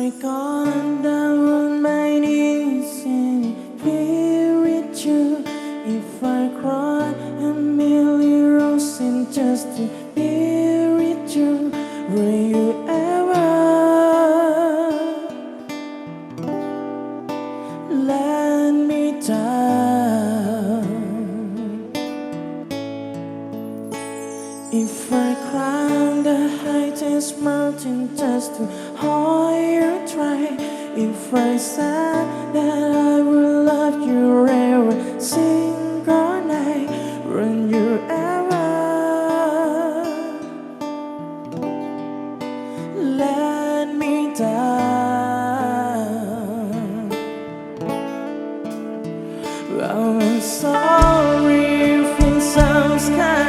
I gone down on my knees and pray with you, if I cry a million roses just to be with you, will you ever let me down? If I climb the highest mountain just to hold you tight, if I said that I will love you every single night, will you ever let me down? Well, I'm sorry if it sounds kind